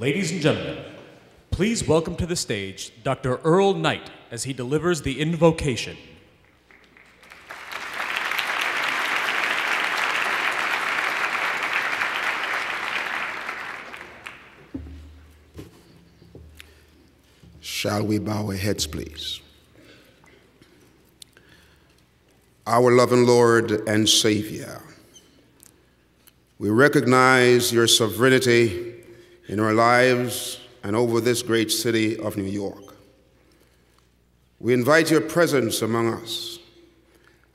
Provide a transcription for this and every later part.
Ladies and gentlemen, please welcome to the stage Dr. Earl Knight as he delivers the invocation. Shall we bow our heads, please? Our loving Lord and Savior, we recognize your sovereignty in our lives and over this great city of New York. We invite your presence among us,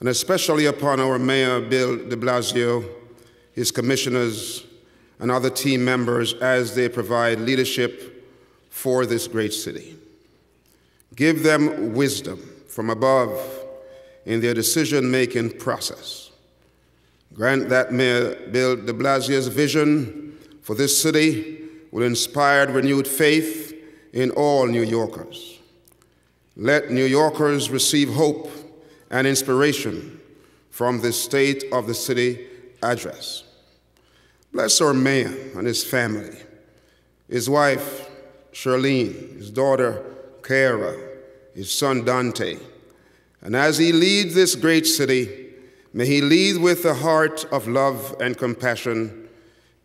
and especially upon our Mayor, Bill de Blasio, his commissioners, and other team members as they provide leadership for this great city. Give them wisdom from above in their decision-making process. Grant that Mayor Bill de Blasio's vision for this city will inspire renewed faith in all New Yorkers. Let New Yorkers receive hope and inspiration from this State of the City address. Bless our mayor and his family, his wife, Charlene, his daughter, Kara, his son, Dante. And as he leads this great city, may he lead with a heart of love and compassion,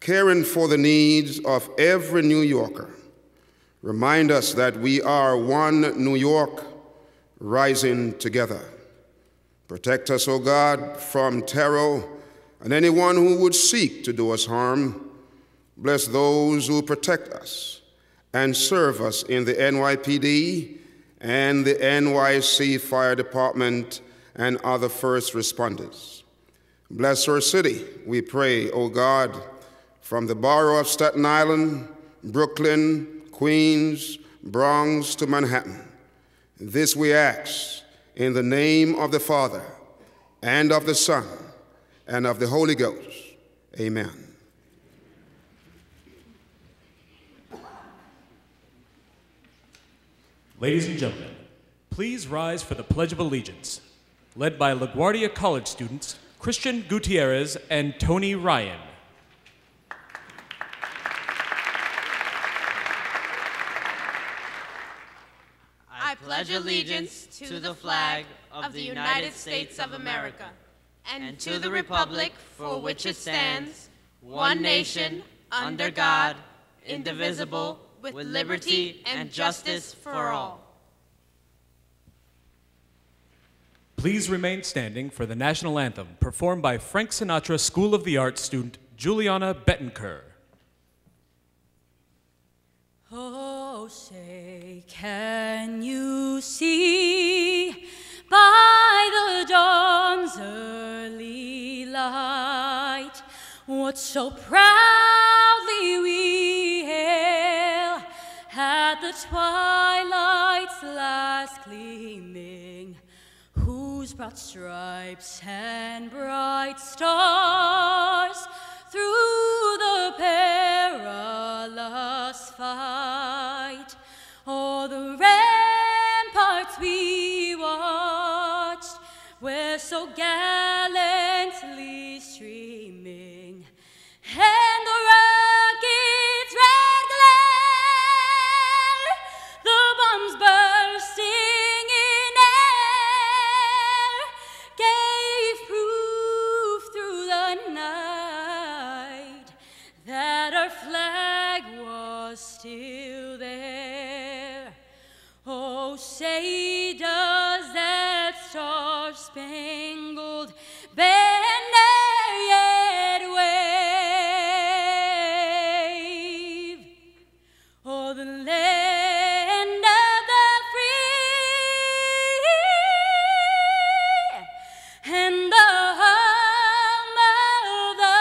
caring for the needs of every New Yorker. Remind us that we are one New York rising together. Protect us, O God, from terror and anyone who would seek to do us harm. Bless those who protect us and serve us in the NYPD and the NYC Fire Department and other first responders. Bless our city, we pray, O God, from the borough of Staten Island, Brooklyn, Queens, Bronx to Manhattan. This we ask in the name of the Father, and of the Son, and of the Holy Ghost. Amen. Ladies and gentlemen, please rise for the Pledge of Allegiance, led by LaGuardia College students Christian Gutierrez and Tony Ryan. I pledge allegiance to the flag of the United States of America and to the republic for which it stands, one nation, under God, indivisible, with liberty and justice for all. Please remain standing for the national anthem performed by Frank Sinatra School of the Arts student Juliana Bettencourt. Oh, say, can you see by the dawn's early light what so proudly we hail at the twilight's last gleaming, whose broad stripes and bright stars through the perilous fight o'er the ramparts we watched, were so gallantly streaming, and the rocket's red glare, the bombs bursting in air, gave proof through the night that our flag was still there. Oh, say does that star-spangled banner yet wave o'er the land of the free and the home of the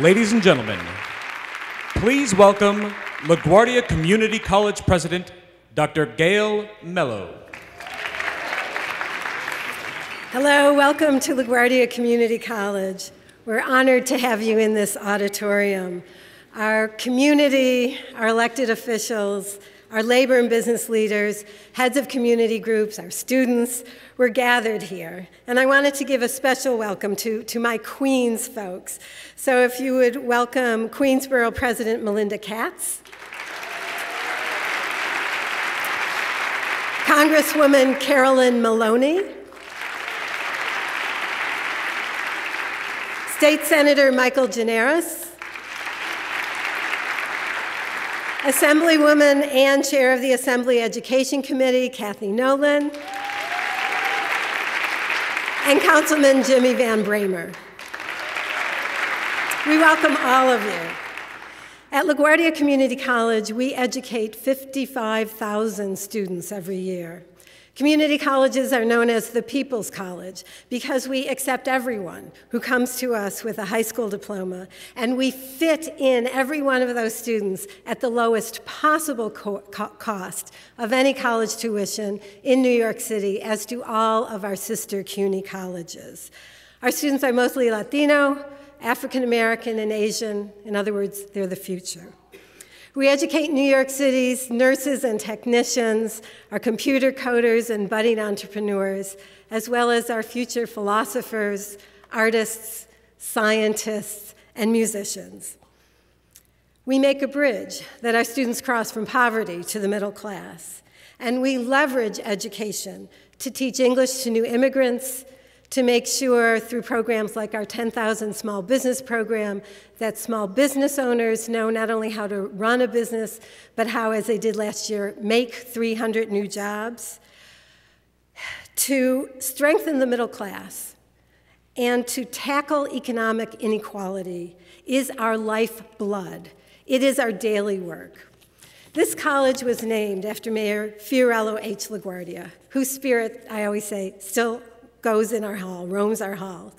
Ladies and gentlemen, please welcome LaGuardia Community College President, Dr. Gail Mello. Hello, welcome to LaGuardia Community College. We're honored to have you in this auditorium. our community, our elected officials, our labor and business leaders, heads of community groups, our students, we're gathered here. And I wanted to give a special welcome to my Queens folks. So if you would welcome Queensborough President Melinda Katz, Congresswoman Carolyn Maloney, State Senator Michael Gineris, Assemblywoman and Chair of the Assembly Education Committee, Kathy Nolan, and Councilman Jimmy Van Bramer. We welcome all of you. At LaGuardia Community College, we educate 55,000 students every year. Community colleges are known as the People's College because we accept everyone who comes to us with a high school diploma, and we fit in every one of those students at the lowest possible cost of any college tuition in New York City, as do all of our sister CUNY colleges. Our students are mostly Latino, African American, and Asian. In other words, they're the future. We educate New York City's nurses and technicians, our computer coders and budding entrepreneurs, as well as our future philosophers, artists, scientists, and musicians. We make a bridge that our students cross from poverty to the middle class, and we leverage education to teach English to new immigrants, to make sure through programs like our 10,000 Small Business Program that small business owners know not only how to run a business, but how, as they did last year, make 300 new jobs, to strengthen the middle class, and to tackle economic inequality is our lifeblood. It is our daily work. This college was named after Mayor Fiorello LaGuardia, whose spirit, I always say, still goes in our hall, roams our hall.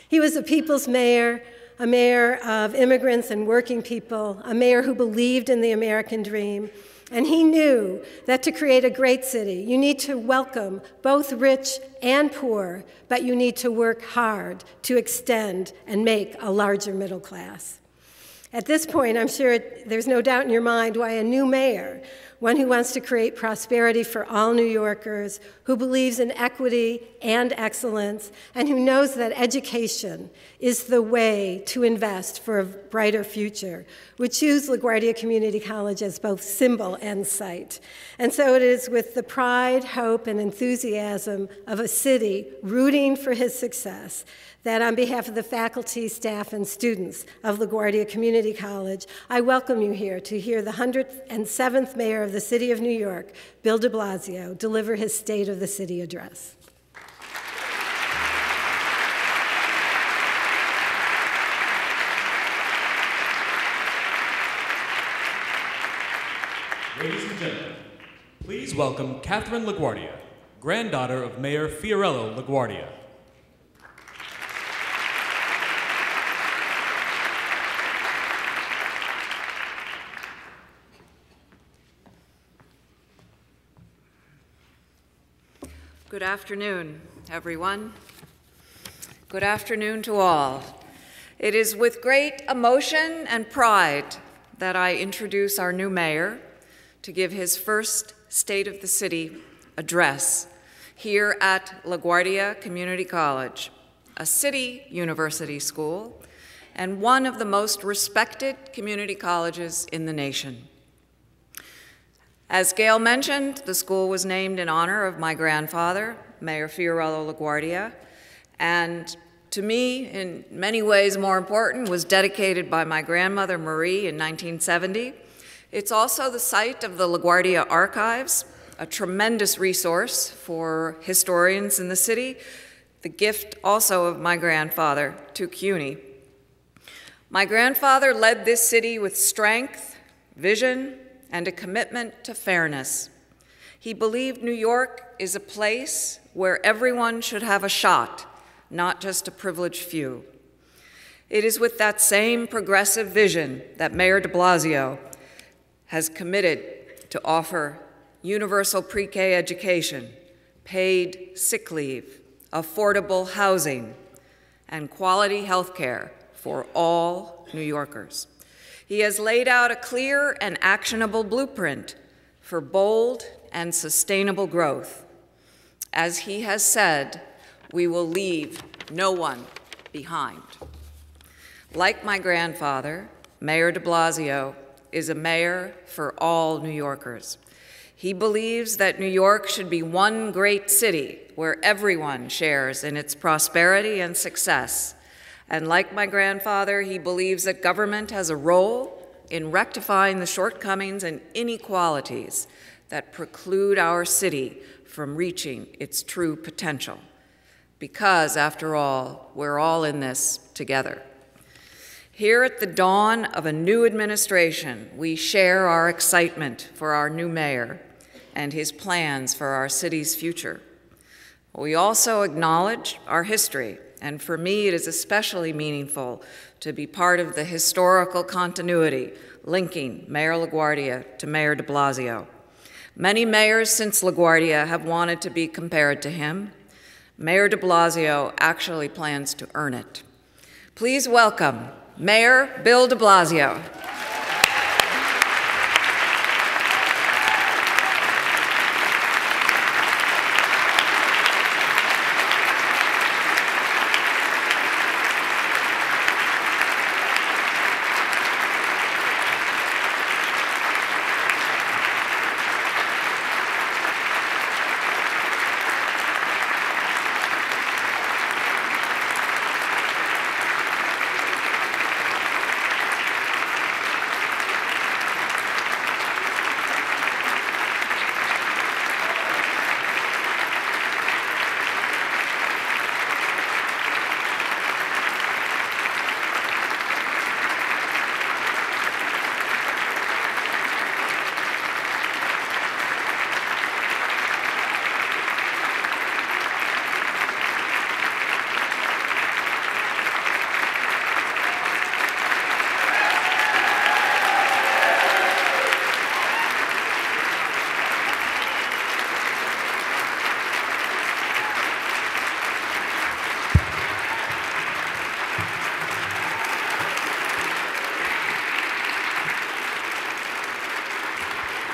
He was a people's mayor, a mayor of immigrants and working people, a mayor who believed in the American dream, and he knew that to create a great city, you need to welcome both rich and poor, but you need to work hard to extend and make a larger middle class. At this point, I'm sure there's no doubt in your mind why a new mayor, one who wants to create prosperity for all New Yorkers, who believes in equity and excellence, and who knows that education is the way to invest for a brighter future, would choose LaGuardia Community College as both symbol and site. And so it is with the pride, hope, and enthusiasm of a city rooting for his success that on behalf of the faculty, staff, and students of LaGuardia Community College, I welcome you here to hear the 107th Mayor of the City of New York, Bill de Blasio, deliver his State of the City address. Ladies and gentlemen, please welcome Katherine LaGuardia, granddaughter of Mayor Fiorello LaGuardia. Good afternoon, everyone. Good afternoon to all. It is with great emotion and pride that I introduce our new mayor to give his first State of the City address here at LaGuardia Community College, a city university school and one of the most respected community colleges in the nation. As Gail mentioned, the school was named in honor of my grandfather, Mayor Fiorello LaGuardia, and to me, in many ways more important, was dedicated by my grandmother, Marie, in 1970. It's also the site of the LaGuardia Archives, a tremendous resource for historians in the city, the gift also of my grandfather to CUNY. My grandfather led this city with strength, vision, and a commitment to fairness. He believed New York is a place where everyone should have a shot, not just a privileged few. It is with that same progressive vision that Mayor de Blasio has committed to offer universal pre-K education, paid sick leave, affordable housing, and quality health care for all New Yorkers. He has laid out a clear and actionable blueprint for bold and sustainable growth. As he has said, we will leave no one behind. Like my grandfather, Mayor de Blasio is a mayor for all New Yorkers. He believes that New York should be one great city where everyone shares in its prosperity and success. And like my grandfather, he believes that government has a role in rectifying the shortcomings and inequalities that preclude our city from reaching its true potential. Because, after all, we're all in this together. Here at the dawn of a new administration, we share our excitement for our new mayor and his plans for our city's future. We also acknowledge our history, and for me it is especially meaningful to be part of the historical continuity linking Mayor LaGuardia to Mayor de Blasio. Many mayors since LaGuardia have wanted to be compared to him. Mayor de Blasio actually plans to earn it. Please welcome Mayor Bill de Blasio.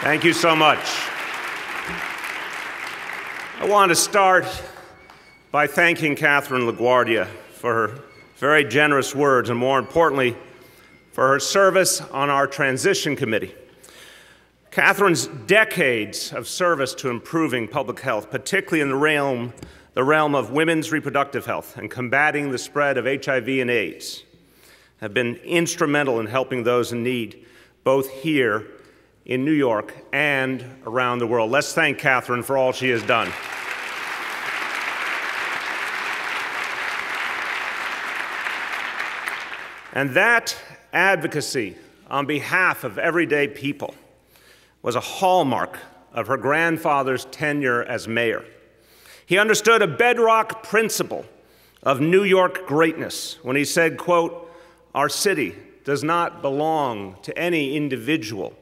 Thank you so much. I want to start by thanking Katherine LaGuardia for her very generous words and, more importantly, for her service on our transition committee. Katherine's decades of service to improving public health, particularly in the realm of women's reproductive health and combating the spread of HIV and AIDS, have been instrumental in helping those in need, both here in New York and around the world. Let's thank Katherine for all she has done. And that advocacy on behalf of everyday people was a hallmark of her grandfather's tenure as mayor. He understood a bedrock principle of New York greatness when he said, quote, "Our city does not belong to any individual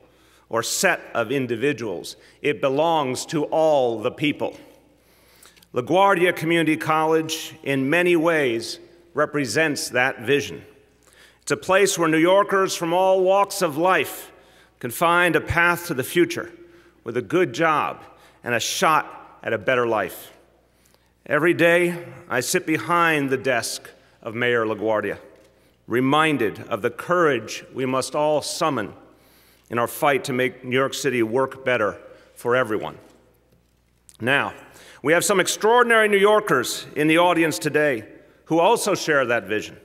or set of individuals. It belongs to all the people." LaGuardia Community College, in many ways, represents that vision. It's a place where New Yorkers from all walks of life can find a path to the future with a good job and a shot at a better life. Every day, I sit behind the desk of Mayor LaGuardia, reminded of the courage we must all summon in our fight to make New York City work better for everyone. Now, we have some extraordinary New Yorkers in the audience today who also share that vision,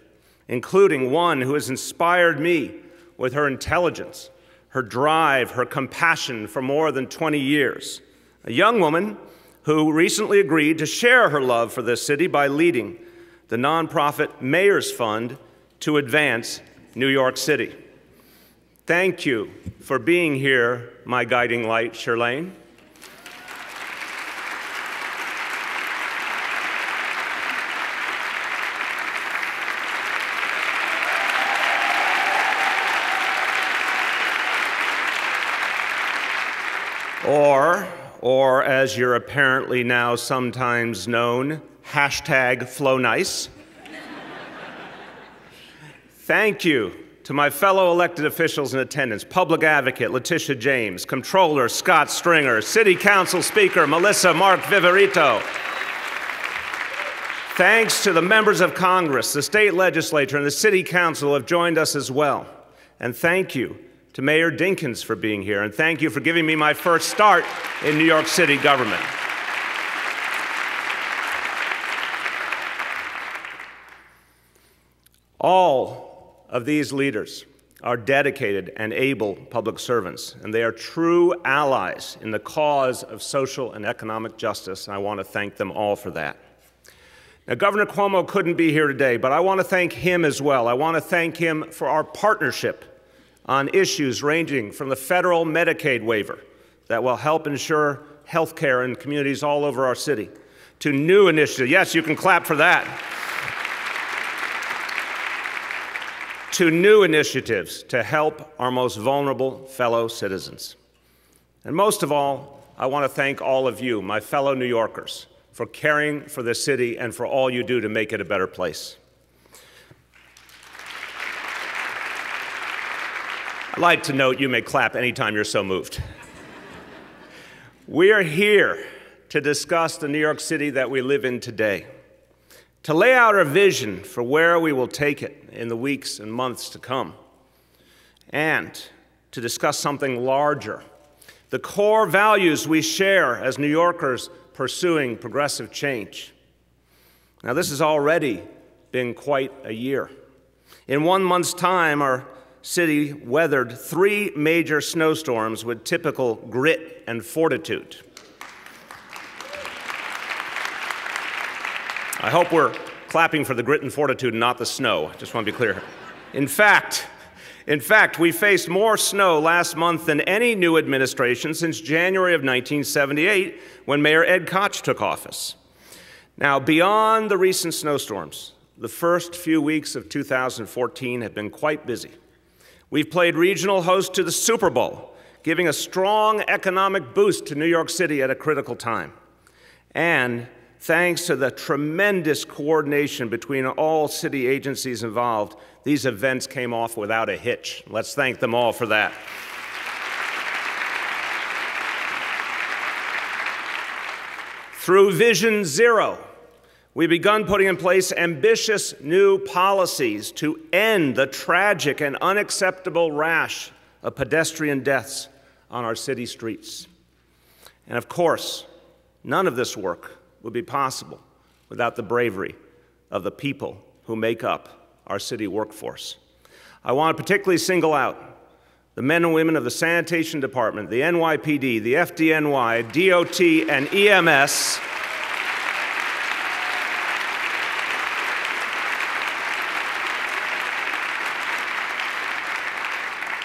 including one who has inspired me with her intelligence, her drive, her compassion for more than 20 years, a young woman who recently agreed to share her love for this city by leading the nonprofit Mayor's Fund to advance New York City. Thank you for being here, my guiding light, Shirlane. Or as you're apparently now sometimes known, #FlowNice. Thank you to my fellow elected officials in attendance, Public Advocate Letitia James, Comptroller Scott Stringer, City Council Speaker Melissa Mark Viverito. Thanks to the members of Congress, the state legislature, and the City Council who have joined us as well. And thank you to Mayor Dinkins for being here, and thank you for giving me my first start in New York City government. All of these leaders are dedicated and able public servants, and they are true allies in the cause of social and economic justice, and I want to thank them all for that. Now, Governor Cuomo couldn't be here today, but I want to thank him as well. I want to thank him for our partnership on issues ranging from the federal Medicaid waiver that will help ensure health care in communities all over our city, to new initiatives. Yes, you can clap for that. To new initiatives to help our most vulnerable fellow citizens. And most of all, I want to thank all of you, my fellow New Yorkers, for caring for the city and for all you do to make it a better place. I'd like to note you may clap anytime you're so moved. We are here to discuss the New York City that we live in today, to lay out our vision for where we will take it in the weeks and months to come, and to discuss something larger, the core values we share as New Yorkers pursuing progressive change. Now, this has already been quite a year. In 1 month's time, our city weathered 3 major snowstorms with typical grit and fortitude. I hope we're clapping for the grit and fortitude and not the snow. I just want to be clear. In fact, we faced more snow last month than any new administration since January of 1978, when Mayor Ed Koch took office. Now, beyond the recent snowstorms, the first few weeks of 2014 have been quite busy. We've played regional host to the Super Bowl, giving a strong economic boost to New York City at a critical time. And thanks to the tremendous coordination between all city agencies involved, these events came off without a hitch. Let's thank them all for that. Through Vision Zero, we've begun putting in place ambitious new policies to end the tragic and unacceptable rash of pedestrian deaths on our city streets. And of course, none of this work would be possible without the bravery of the people who make up our city workforce. I want to particularly single out the men and women of the Sanitation Department, the NYPD, the FDNY, DOT, and EMS.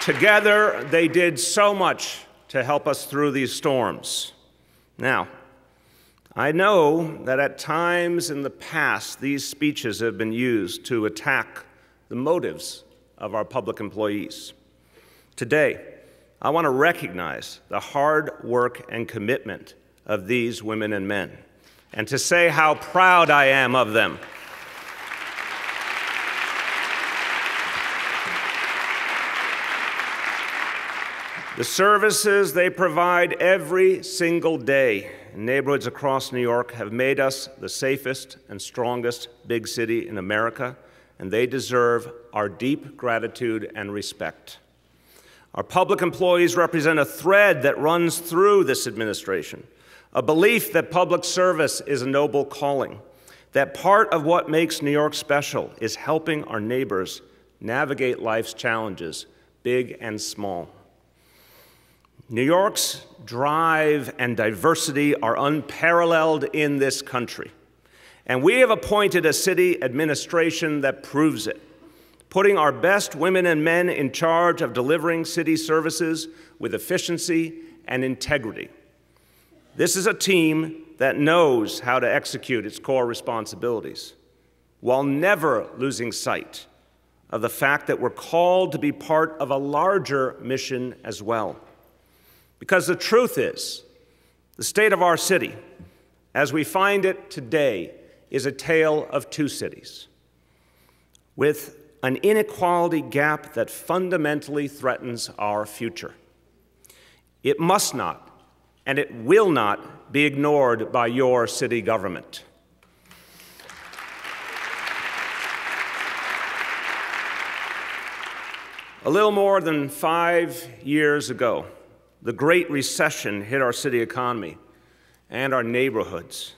Together, they did so much to help us through these storms. Now, I know that at times in the past, these speeches have been used to attack the motives of our public employees. Today, I want to recognize the hard work and commitment of these women and men, and to say how proud I am of them. The services they provide every single day in neighborhoods across New York have made us the safest and strongest big city in America, and they deserve our deep gratitude and respect. Our public employees represent a thread that runs through this administration, a belief that public service is a noble calling, that part of what makes New York special is helping our neighbors navigate life's challenges, big and small. New York's drive and diversity are unparalleled in this country, and we have appointed a city administration that proves it, putting our best women and men in charge of delivering city services with efficiency and integrity. This is a team that knows how to execute its core responsibilities, while never losing sight of the fact that we're called to be part of a larger mission as well. Because the truth is, the state of our city, as we find it today, is a tale of two cities. With an inequality gap that fundamentally threatens our future. It must not, and it will not, be ignored by your city government. A little more than 5 years ago, the Great Recession hit our city economy and our neighborhoods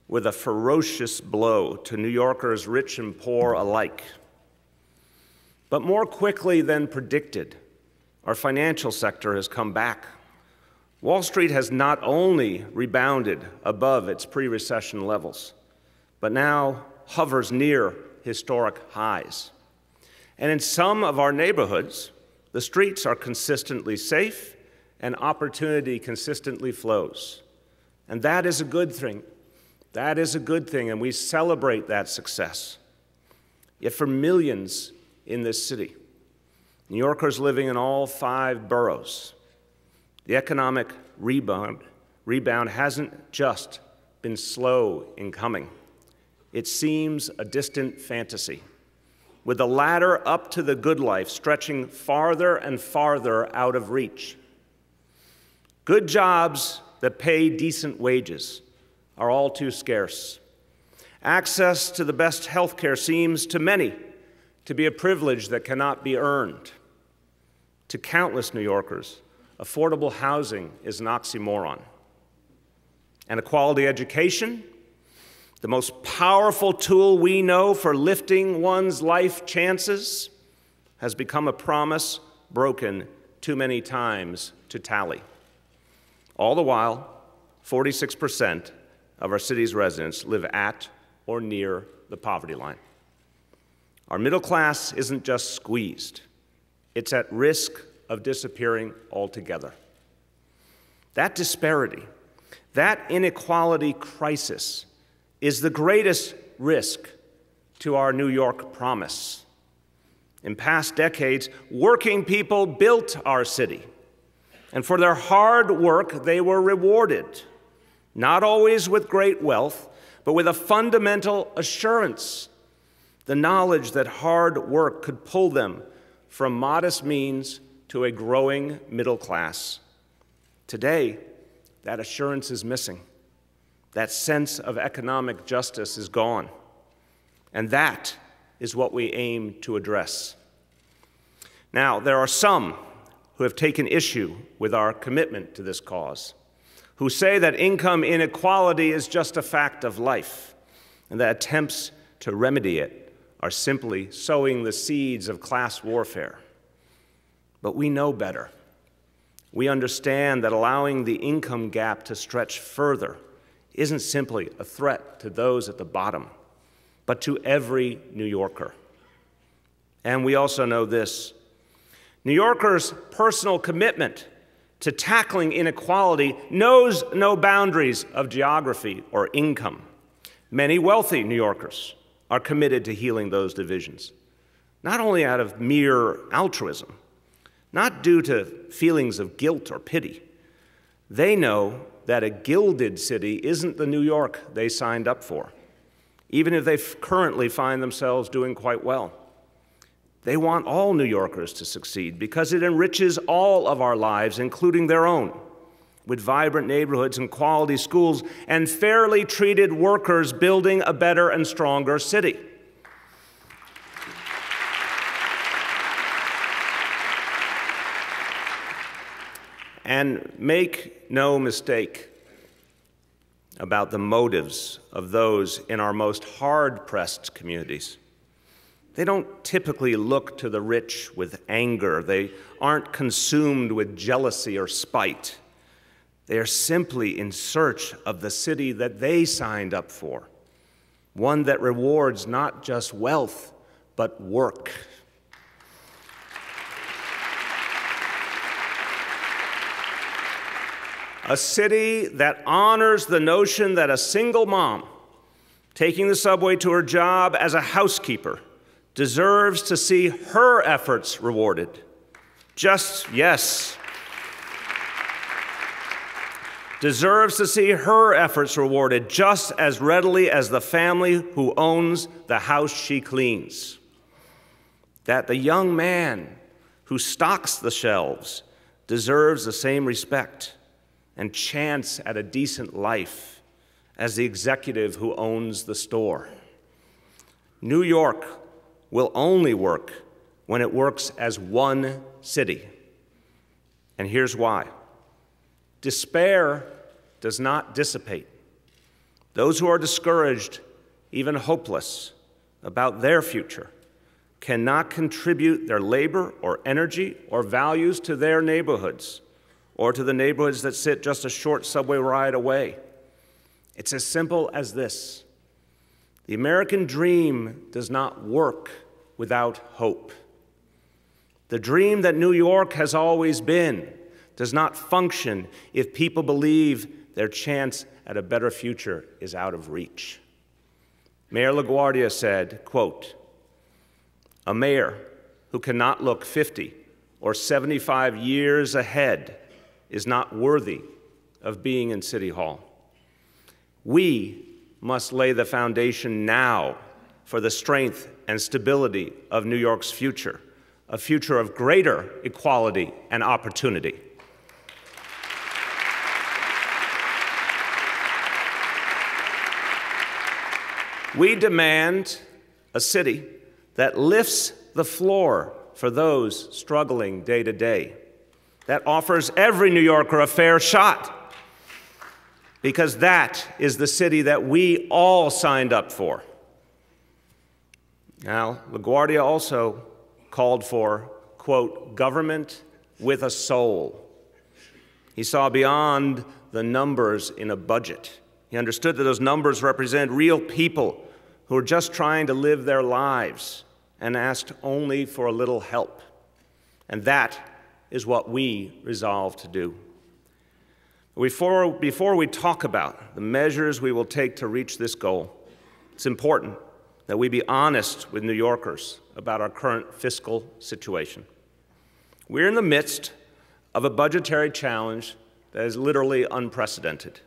with a ferocious blow to New Yorkers, rich and poor alike. But more quickly than predicted, our financial sector has come back. Wall Street has not only rebounded above its pre-recession levels, but now hovers near historic highs. And in some of our neighborhoods, the streets are consistently safe and opportunity consistently flows. And that is a good thing. That is a good thing, and we celebrate that success. Yet for millions in this city, New Yorkers living in all 5 boroughs, the economic rebound hasn't just been slow in coming. It seems a distant fantasy, with the ladder up to the good life stretching farther and farther out of reach. Good jobs that pay decent wages are all too scarce. Access to the best health care seems to many to be a privilege that cannot be earned. To countless New Yorkers, affordable housing is an oxymoron. And a quality education, the most powerful tool we know for lifting one's life chances, has become a promise broken too many times to tally. All the while, 46% of our city's residents live at or near the poverty line. Our middle class isn't just squeezed, it's at risk of disappearing altogether. That disparity, that inequality crisis, is the greatest risk to our New York promise. In past decades, working people built our city, and for their hard work, they were rewarded, not always with great wealth, but with a fundamental assurance, the knowledge that hard work could pull them from modest means to a growing middle class. Today, that assurance is missing. That sense of economic justice is gone. And that is what we aim to address. Now, there are some who have taken issue with our commitment to this cause, who say that income inequality is just a fact of life, and that attempts to remedy it are simply sowing the seeds of class warfare. But we know better. We understand that allowing the income gap to stretch further isn't simply a threat to those at the bottom, but to every New Yorker. And we also know this: New Yorkers' personal commitment to tackling inequality knows no boundaries of geography or income. Many wealthy New Yorkers are committed to healing those divisions, not only out of mere altruism, not due to feelings of guilt or pity. They know that a gilded city isn't the New York they signed up for, even if they currently find themselves doing quite well. They want all New Yorkers to succeed because it enriches all of our lives, including their own, with vibrant neighborhoods and quality schools and fairly treated workers building a better and stronger city. And make no mistake about the motives of those in our most hard-pressed communities. They don't typically look to the rich with anger. They aren't consumed with jealousy or spite. They are simply in search of the city that they signed up for, one that rewards not just wealth, but work. A city that honors the notion that a single mom taking the subway to her job as a housekeeper deserves to see her efforts rewarded. Deserves to see her efforts rewarded just as readily as the family who owns the house she cleans. that the young man who stocks the shelves deserves the same respect and chance at a decent life as the executive who owns the store. New York will only work when it works as one city. And here's why. Despair does not dissipate. Those who are discouraged, even hopeless, about their future cannot contribute their labor or energy or values to their neighborhoods or to the neighborhoods that sit just a short subway ride away. It's as simple as this. The American dream does not work without hope. The dream that New York has always been does not function if people believe their chance at a better future is out of reach. Mayor LaGuardia said, quote, "A mayor who cannot look 50 or 75 years ahead is not worthy of being in City Hall. We must lay the foundation now for the strength and stability of New York's future, a future of greater equality and opportunity." We demand a city that lifts the floor for those struggling day to day, that offers every New Yorker a fair shot, because that is the city that we all signed up for. Now, LaGuardia also called for, quote, government with a soul. He saw beyond the numbers in a budget. He understood that those numbers represent real people who are just trying to live their lives and asked only for a little help. And that is what we resolve to do. Before we talk about the measures we will take to reach this goal, it's important that we be honest with New Yorkers about our current fiscal situation. We're in the midst of a budgetary challenge that is literally unprecedented.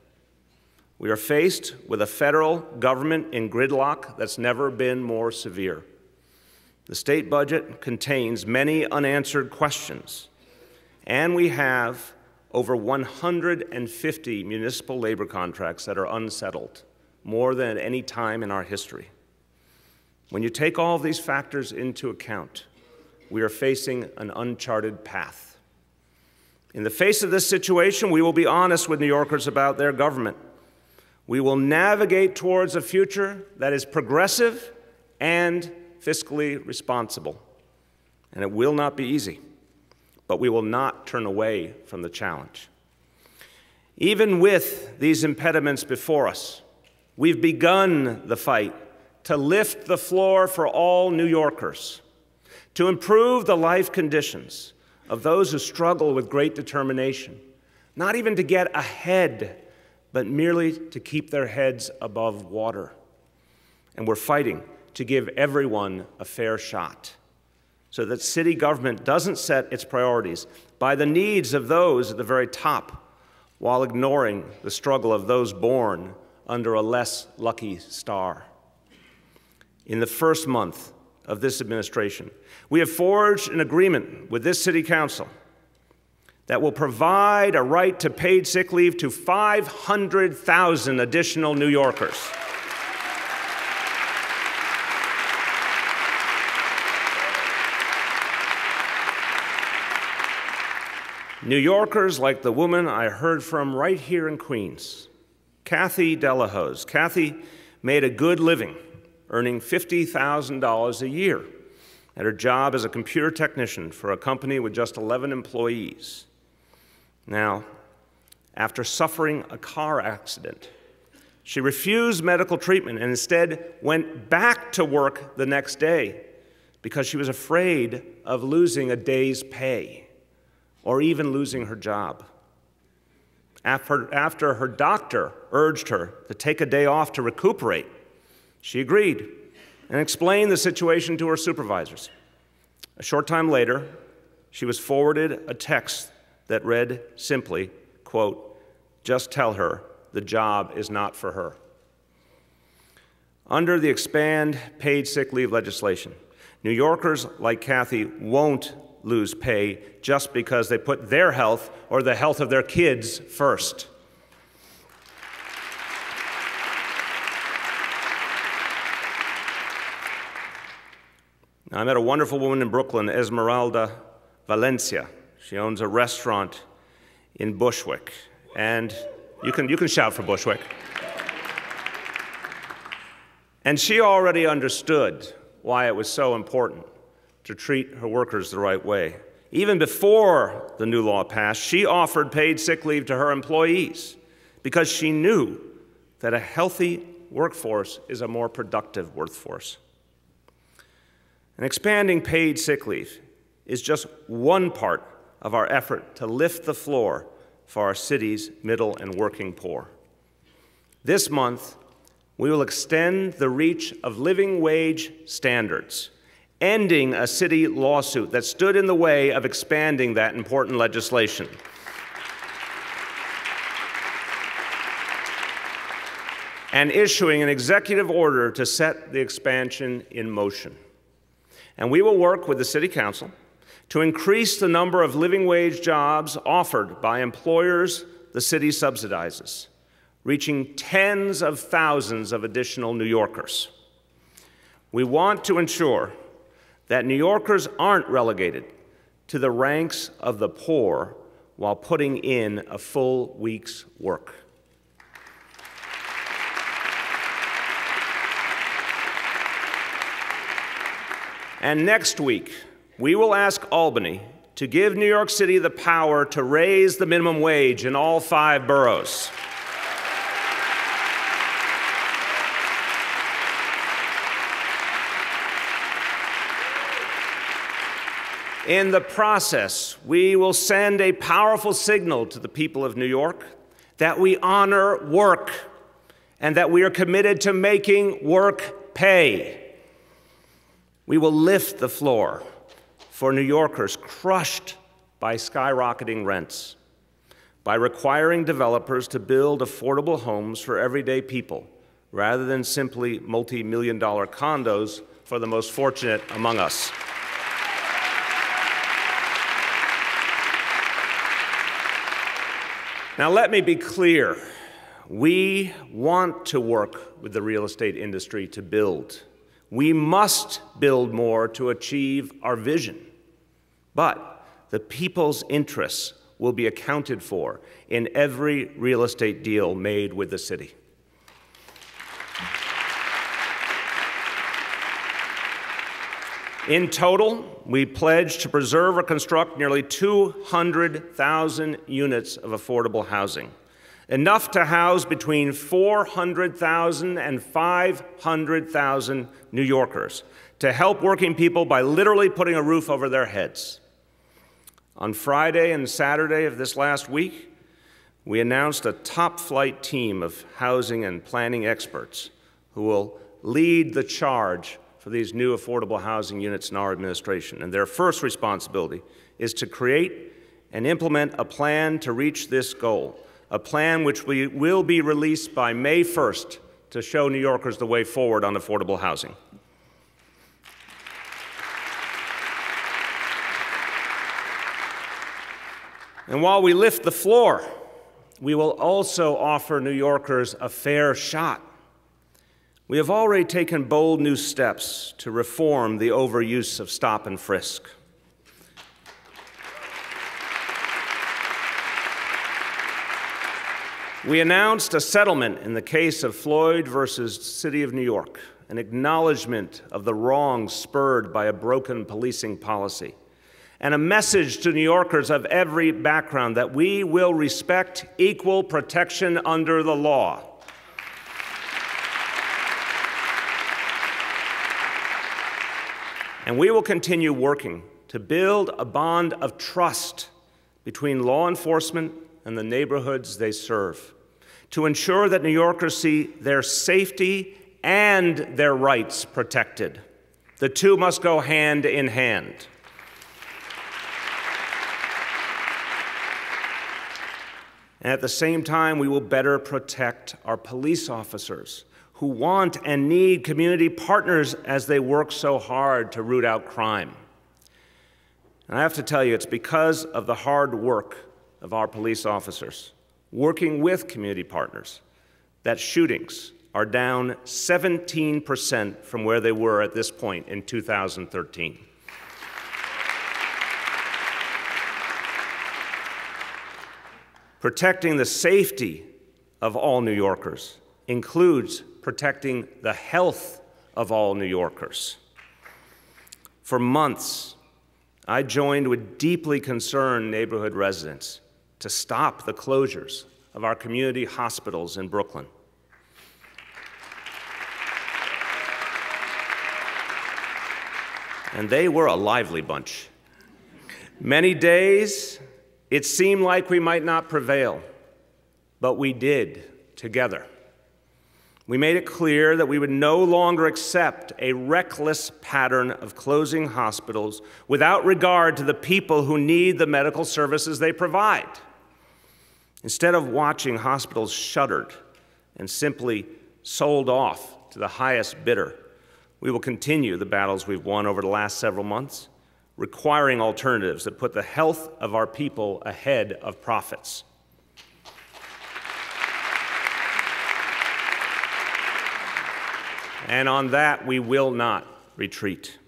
We are faced with a federal government in gridlock that's never been more severe. The state budget contains many unanswered questions, and we have over 150 municipal labor contracts that are unsettled, more than at any time in our history. When you take all of these factors into account, we are facing an uncharted path. In the face of this situation, we will be honest with New Yorkers about their government. We will navigate towards a future that is progressive and fiscally responsible. And it will not be easy, but we will not turn away from the challenge. Even with these impediments before us, we've begun the fight to lift the floor for all New Yorkers, to improve the life conditions of those who struggle with great determination, not even to get ahead, but merely to keep their heads above water. And we're fighting to give everyone a fair shot so that city government doesn't set its priorities by the needs of those at the very top while ignoring the struggle of those born under a less lucky star. In the first month of this administration, we have forged an agreement with this city council that will provide a right to paid sick leave to 500,000 additional New Yorkers. New Yorkers like the woman I heard from right here in Queens, Kathy Delahose. Kathy made a good living, earning $50,000 a year at her job as a computer technician for a company with just 11 employees. Now, after suffering a car accident, she refused medical treatment and instead went back to work the next day because she was afraid of losing a day's pay or even losing her job. After her doctor urged her to take a day off to recuperate, she agreed and explained the situation to her supervisors. A short time later, she was forwarded a text that read simply, quote, "Just tell her the job is not for her." Under the expand paid sick leave legislation, New Yorkers like Kathy won't lose pay just because they put their health or the health of their kids first. I met a wonderful woman in Brooklyn, Esmeralda Valencia. She owns a restaurant in Bushwick, and you can shout for Bushwick. And she already understood why it was so important to treat her workers the right way. Even before the new law passed, she offered paid sick leave to her employees because she knew that a healthy workforce is a more productive workforce. And expanding paid sick leave is just one part of our effort to lift the floor for our city's middle and working poor. This month, we will extend the reach of living wage standards, ending a city lawsuit that stood in the way of expanding that important legislation. And issuing an executive order to set the expansion in motion. And we will work with the City Council to increase the number of living wage jobs offered by employers the city subsidizes, reaching tens of thousands of additional New Yorkers. We want to ensure that New Yorkers aren't relegated to the ranks of the poor while putting in a full week's work. And next week, we will ask Albany to give New York City the power to raise the minimum wage in all 5 boroughs. In the process, we will send a powerful signal to the people of New York that we honor work and that we are committed to making work pay. We will lift the floor for New Yorkers crushed by skyrocketing rents, by requiring developers to build affordable homes for everyday people rather than simply multi-million-dollar condos for the most fortunate among us. Now, let me be clear. We want to work with the real estate industry to build. We must build more to achieve our vision. But the people's interests will be accounted for in every real estate deal made with the city. In total, we pledge to preserve or construct nearly 200,000 units of affordable housing, enough to house between 400,000 and 500,000 New Yorkers, to help working people by literally putting a roof over their heads. On Friday and Saturday of this last week, we announced a top-flight team of housing and planning experts who will lead the charge for these new affordable housing units in our administration. And their first responsibility is to create and implement a plan to reach this goal, a plan which will be released by May 1st to show New Yorkers the way forward on affordable housing. And while we lift the floor, we will also offer New Yorkers a fair shot. We have already taken bold new steps to reform the overuse of stop and frisk. We announced a settlement in the case of Floyd versus City of New York, an acknowledgement of the wrongs spurred by a broken policing policy, and a message to New Yorkers of every background that we will respect equal protection under the law. And we will continue working to build a bond of trust between law enforcement and the neighborhoods they serve, to ensure that New Yorkers see their safety and their rights protected. The two must go hand in hand. And at the same time, we will better protect our police officers who want and need community partners as they work so hard to root out crime. And I have to tell you, it's because of the hard work of our police officers, working with community partners, that shootings are down 17% from where they were at this point in 2013. Protecting the safety of all New Yorkers includes protecting the health of all New Yorkers. For months, I joined with deeply concerned neighborhood residents to stop the closures of our community hospitals in Brooklyn. And they were a lively bunch. Many days, it seemed like we might not prevail, but we did together. We made it clear that we would no longer accept a reckless pattern of closing hospitals without regard to the people who need the medical services they provide. Instead of watching hospitals shuttered and simply sold off to the highest bidder, we will continue the battles we've won over the last several months, requiring alternatives that put the health of our people ahead of profits. And on that, we will not retreat.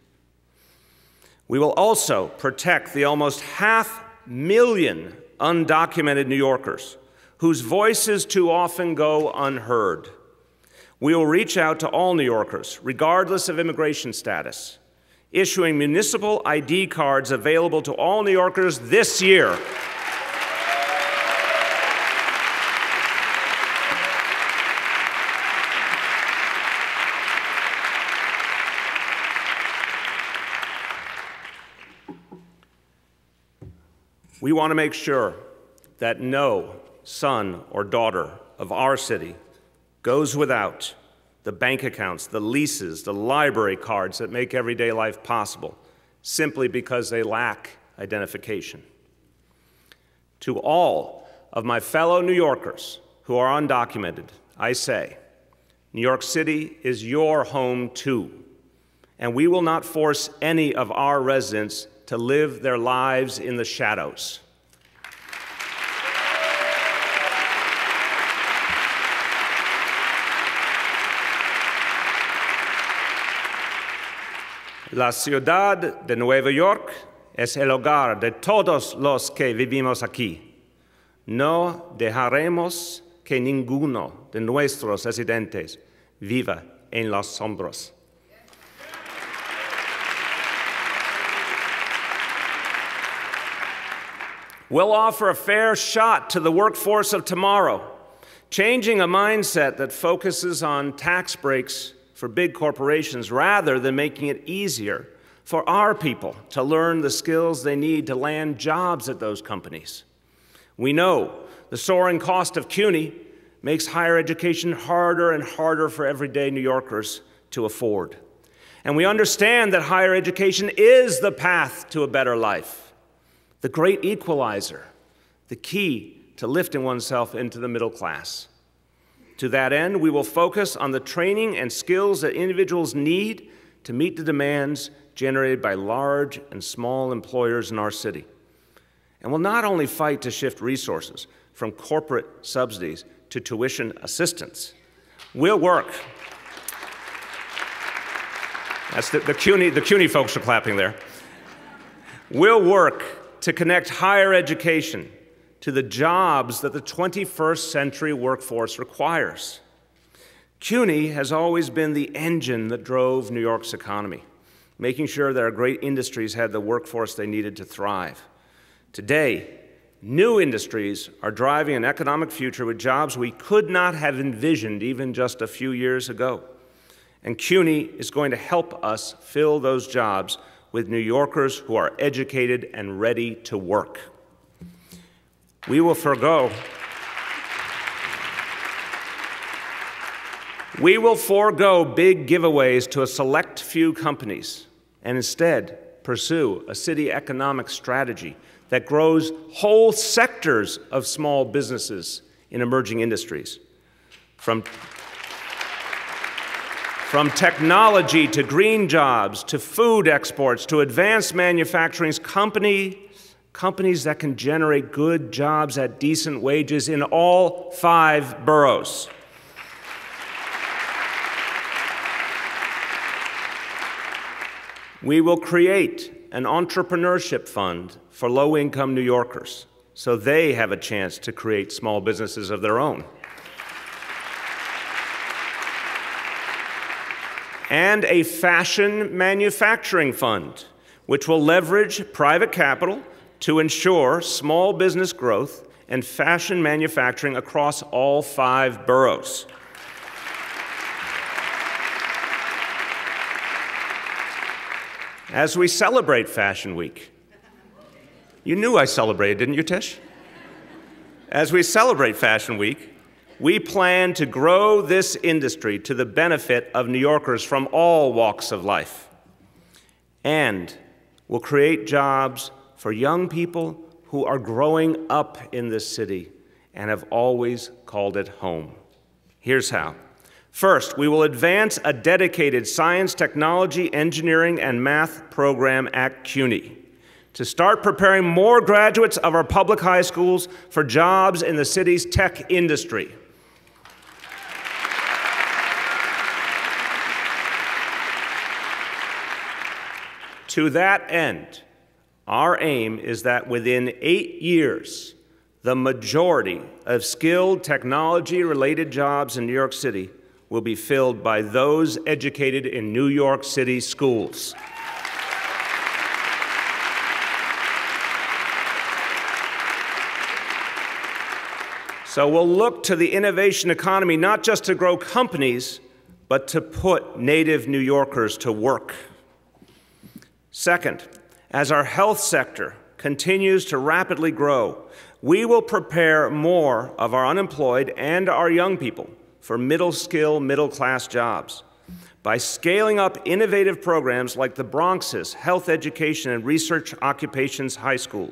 We will also protect the almost 500,000 undocumented New Yorkers whose voices too often go unheard. We will reach out to all New Yorkers, regardless of immigration status, issuing municipal ID cards available to all New Yorkers this year. We want to make sure that no son or daughter of our city goes without the bank accounts, the leases, the library cards that make everyday life possible, simply because they lack identification. To all of my fellow New Yorkers who are undocumented, I say, New York City is your home too, and we will not force any of our residents to live their lives in the shadows. La ciudad de Nueva York es el hogar de todos los que vivimos aquí. No dejaremos que ninguno de nuestros residentes viva en las sombras. We'll offer a fair shot to the workforce of tomorrow, changing a mindset that focuses on tax breaks for big corporations rather than making it easier for our people to learn the skills they need to land jobs at those companies. We know the soaring cost of CUNY makes higher education harder and harder for everyday New Yorkers to afford. And we understand that higher education is the path to a better life, the great equalizer, the key to lifting oneself into the middle class. To that end, we will focus on the training and skills that individuals need to meet the demands generated by large and small employers in our city. And we'll not only fight to shift resources from corporate subsidies to tuition assistance, we'll work. That's the CUNY folks are clapping there. We'll work to connect higher education to the jobs that the 21st century workforce requires. CUNY has always been the engine that drove New York's economy, making sure that our great industries had the workforce they needed to thrive. Today, new industries are driving an economic future with jobs we could not have envisioned even just a few years ago. And CUNY is going to help us fill those jobs with New Yorkers who are educated and ready to work. We will forego big giveaways to a select few companies and instead pursue a city economic strategy that grows whole sectors of small businesses in emerging industries. From From technology to green jobs to food exports to advanced manufacturing, companies that can generate good jobs at decent wages in all 5 boroughs. We will create an entrepreneurship fund for low-income New Yorkers so they have a chance to create small businesses of their own. And a fashion manufacturing fund, which will leverage private capital to ensure small business growth and fashion manufacturing across all 5 boroughs. As we celebrate Fashion Week, you knew I celebrated, didn't you, Tish? As we celebrate Fashion Week, we plan to grow this industry to the benefit of New Yorkers from all walks of life. And we'll create jobs for young people who are growing up in this city and have always called it home. Here's how. First, we will advance a dedicated science, technology, engineering, and math program at CUNY to start preparing more graduates of our public high schools for jobs in the city's tech industry. To that end, our aim is that within 8 years, the majority of skilled technology-related jobs in New York City will be filled by those educated in New York City schools. So we'll look to the innovation economy not just to grow companies, but to put native New Yorkers to work. Second, as our health sector continues to rapidly grow, we will prepare more of our unemployed and our young people for middle-skill, middle-class jobs by scaling up innovative programs like the Bronx's Health Education and Research Occupations High School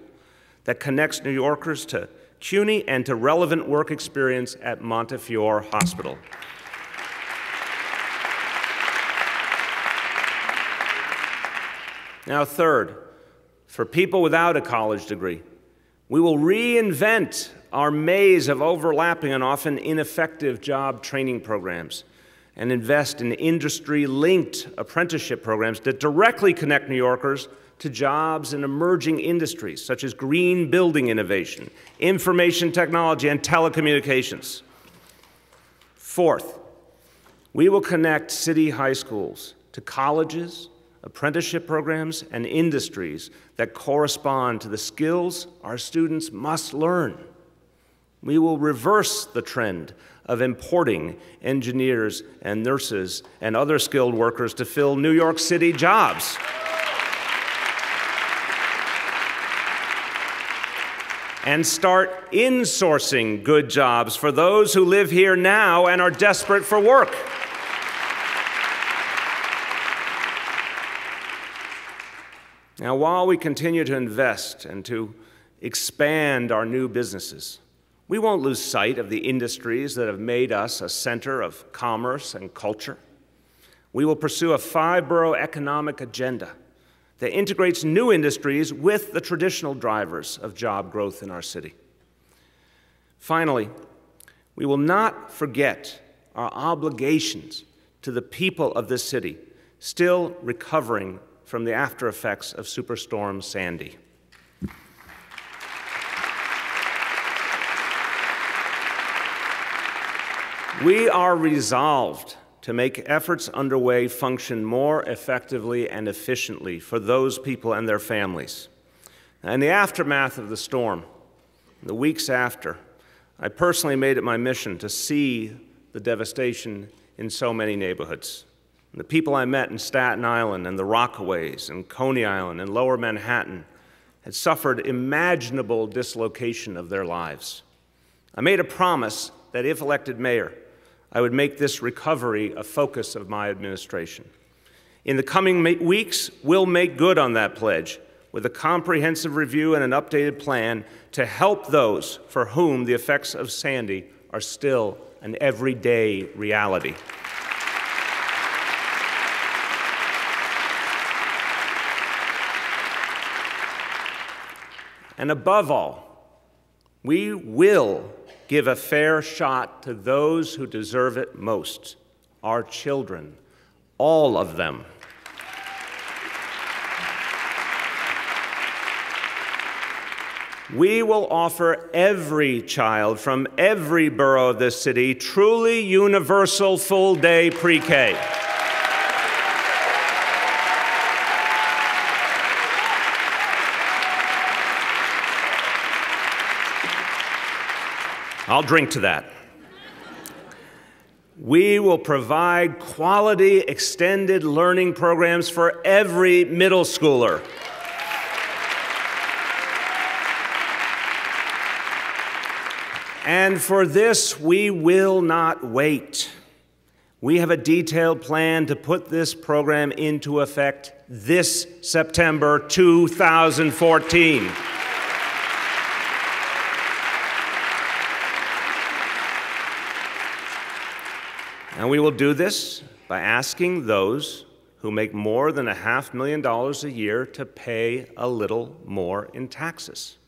that connects New Yorkers to CUNY and to relevant work experience at Montefiore Hospital. Now, third, for people without a college degree, we will reinvent our maze of overlapping and often ineffective job training programs and invest in industry-linked apprenticeship programs that directly connect New Yorkers to jobs in emerging industries such as green building innovation, information technology, and telecommunications. Fourth, we will connect city high schools to colleges, apprenticeship programs, and industries that correspond to the skills our students must learn. We will reverse the trend of importing engineers and nurses and other skilled workers to fill New York City jobs. And start insourcing good jobs for those who live here now and are desperate for work. Now, while we continue to invest and to expand our new businesses, we won't lose sight of the industries that have made us a center of commerce and culture. We will pursue a 5-borough economic agenda that integrates new industries with the traditional drivers of job growth in our city. Finally, we will not forget our obligations to the people of this city still recovering from the after effects of Superstorm Sandy. We are resolved to make efforts underway function more effectively and efficiently for those people and their families. In the aftermath of the storm, the weeks after, I personally made it my mission to see the devastation in so many neighborhoods. The people I met in Staten Island and the Rockaways and Coney Island and Lower Manhattan had suffered imaginable dislocation of their lives. I made a promise that if elected mayor, I would make this recovery a focus of my administration. In the coming weeks, we'll make good on that pledge with a comprehensive review and an updated plan to help those for whom the effects of Sandy are still an everyday reality. And above all, we will give a fair shot to those who deserve it most, our children, all of them. We will offer every child from every borough of this city truly universal full-day pre-K. I'll drink to that. We will provide quality extended learning programs for every middle schooler. And for this, we will not wait. We have a detailed plan to put this program into effect this September 2014. And we will do this by asking those who make more than $500,000 a year to pay a little more in taxes.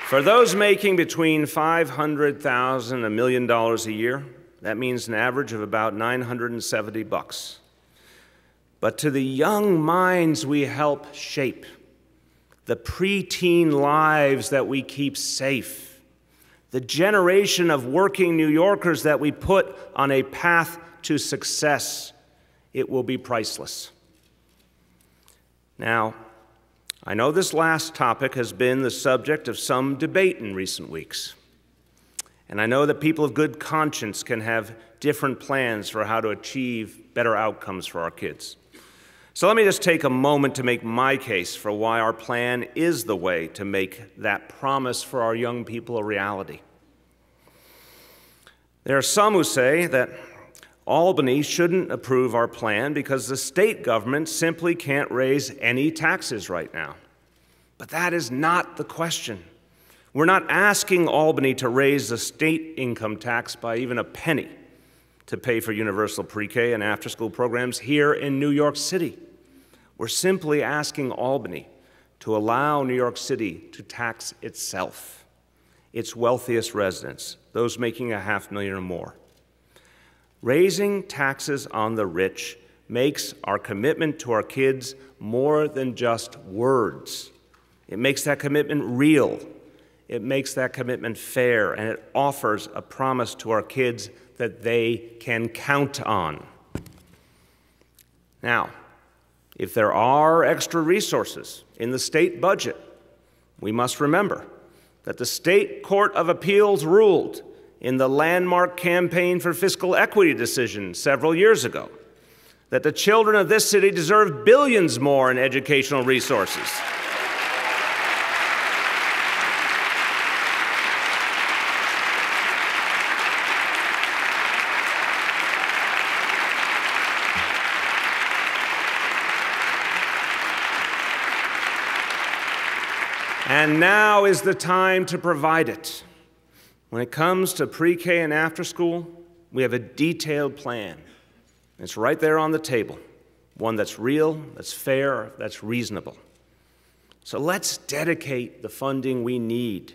For those making between $500,000 and $1 million a year, that means an average of about $970. But to the young minds we help shape, the preteen lives that we keep safe, the generation of working New Yorkers that we put on a path to success, it will be priceless. Now, I know this last topic has been the subject of some debate in recent weeks, and I know that people of good conscience can have different plans for how to achieve better outcomes for our kids. So let me just take a moment to make my case for why our plan is the way to make that promise for our young people a reality. There are some who say that Albany shouldn't approve our plan because the state government simply can't raise any taxes right now. But that is not the question. We're not asking Albany to raise the state income tax by even a penny to pay for universal pre-K and after-school programs here in New York City. We're simply asking Albany to allow New York City to tax itself, its wealthiest residents, those making $500,000 or more. Raising taxes on the rich makes our commitment to our kids more than just words. It makes that commitment real. It makes that commitment fair, and it offers a promise to our kids that they can count on. Now, if there are extra resources in the state budget, we must remember that the State Court of Appeals ruled in the landmark campaign for fiscal equity decision several years ago that the children of this city deserve billions more in educational resources. And now is the time to provide it. When it comes to pre-K and after school, we have a detailed plan. It's right there on the table, one that's real, that's fair, that's reasonable. So let's dedicate the funding we need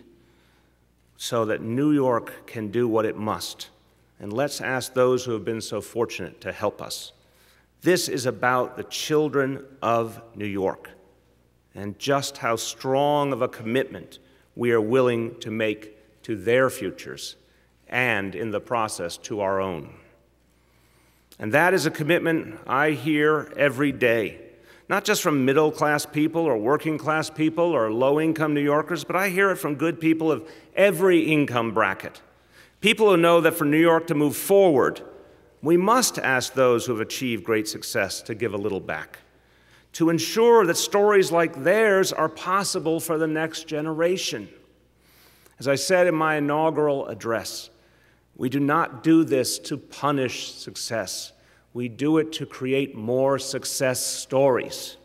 so that New York can do what it must. And let's ask those who have been so fortunate to help us. This is about the children of New York and just how strong of a commitment we are willing to make to their futures and, in the process, to our own. And that is a commitment I hear every day, not just from middle-class people or working-class people or low-income New Yorkers, but I hear it from good people of every income bracket. People who know that for New York to move forward, we must ask those who have achieved great success to give a little back, to ensure that stories like theirs are possible for the next generation. As I said in my inaugural address, we do not do this to punish success. We do it to create more success stories.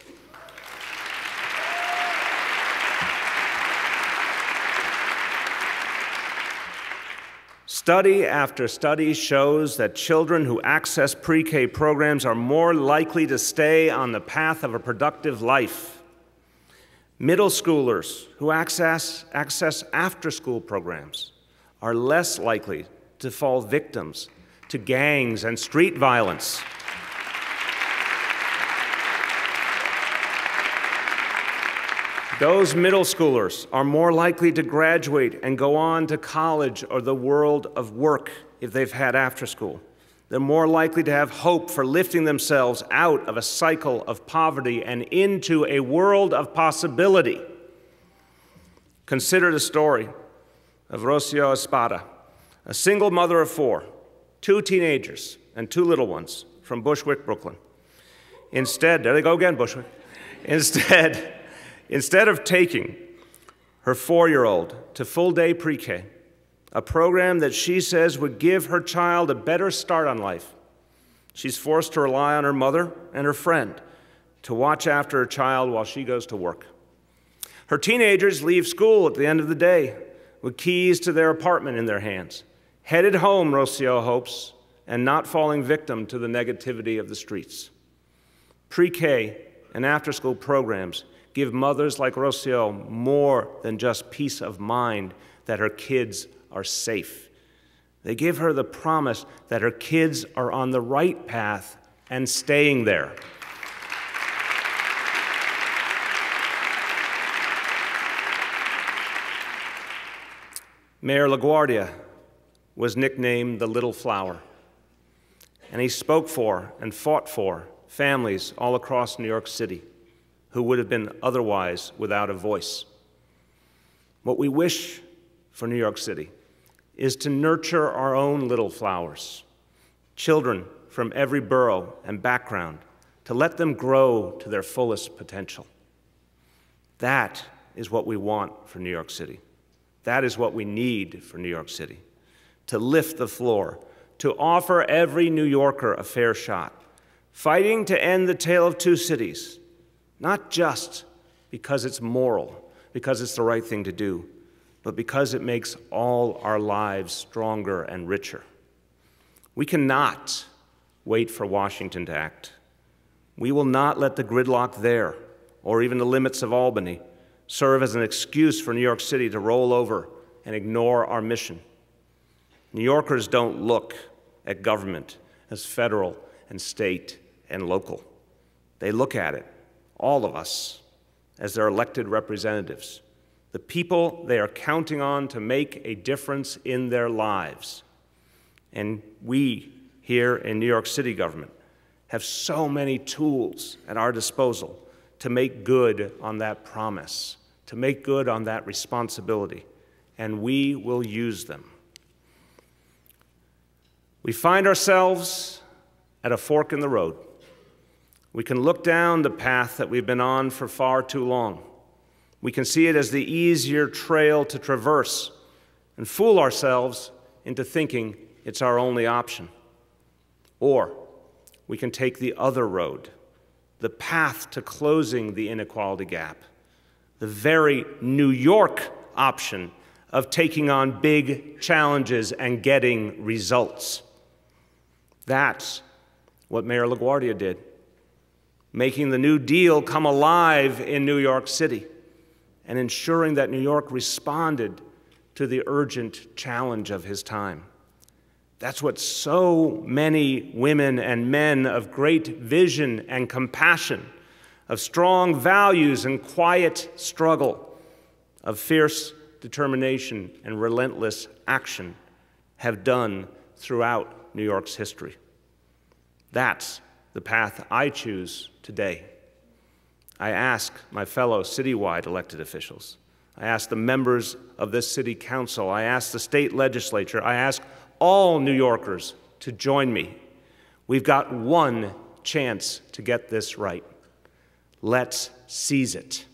Study after study shows that children who access pre-K programs are more likely to stay on the path of a productive life. Middle schoolers who access after-school programs are less likely to fall victims to gangs and street violence. Those middle schoolers are more likely to graduate and go on to college or the world of work if they've had after school. They're more likely to have hope for lifting themselves out of a cycle of poverty and into a world of possibility. Consider the story of Rocio Espada, a single mother of 4, 2 teenagers and 2 little ones from Bushwick, Brooklyn. Instead, there they go again, Bushwick. Instead of taking her 4-year-old to full-day pre-K, a program that she says would give her child a better start on life, she's forced to rely on her mother and her friend to watch after her child while she goes to work. Her teenagers leave school at the end of the day with keys to their apartment in their hands, headed home, Rocio hopes, and not falling victim to the negativity of the streets. Pre-K and after-school programs give mothers like Rocio more than just peace of mind that her kids are safe. They give her the promise that her kids are on the right path and staying there. Mayor LaGuardia was nicknamed the Little Flower, and he spoke for and fought for families all across New York City who would have been otherwise without a voice. What we wish for New York City is to nurture our own little flowers, children from every borough and background, to let them grow to their fullest potential. That is what we want for New York City. That is what we need for New York City, to lift the floor, to offer every New Yorker a fair shot, fighting to end the tale of 2 cities, not just because it's moral, because it's the right thing to do, but because it makes all our lives stronger and richer. We cannot wait for Washington to act. We will not let the gridlock there, or even the limits of Albany, serve as an excuse for New York City to roll over and ignore our mission. New Yorkers don't look at government as federal and state and local. They look at it, all of us, as their elected representatives, the people they are counting on to make a difference in their lives. And we here in New York City government have so many tools at our disposal to make good on that promise, to make good on that responsibility, and we will use them. We find ourselves at a fork in the road. We can look down the path that we've been on for far too long. We can see it as the easier trail to traverse and fool ourselves into thinking it's our only option. Or we can take the other road, the path to closing the inequality gap, the very New York option of taking on big challenges and getting results. That's what Mayor LaGuardia did, making the New Deal come alive in New York City and ensuring that New York responded to the urgent challenge of his time. That's what so many women and men of great vision and compassion, of strong values and quiet struggle, of fierce determination and relentless action have done throughout New York's history. That's the path I choose today. I ask my fellow citywide elected officials, I ask the members of this city council, I ask the state legislature, I ask all New Yorkers to join me. We've got one chance to get this right. Let's seize it.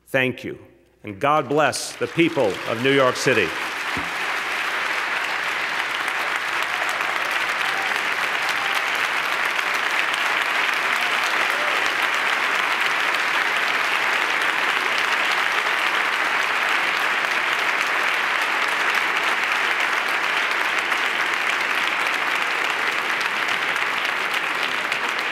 Thank you, and God bless the people of New York City.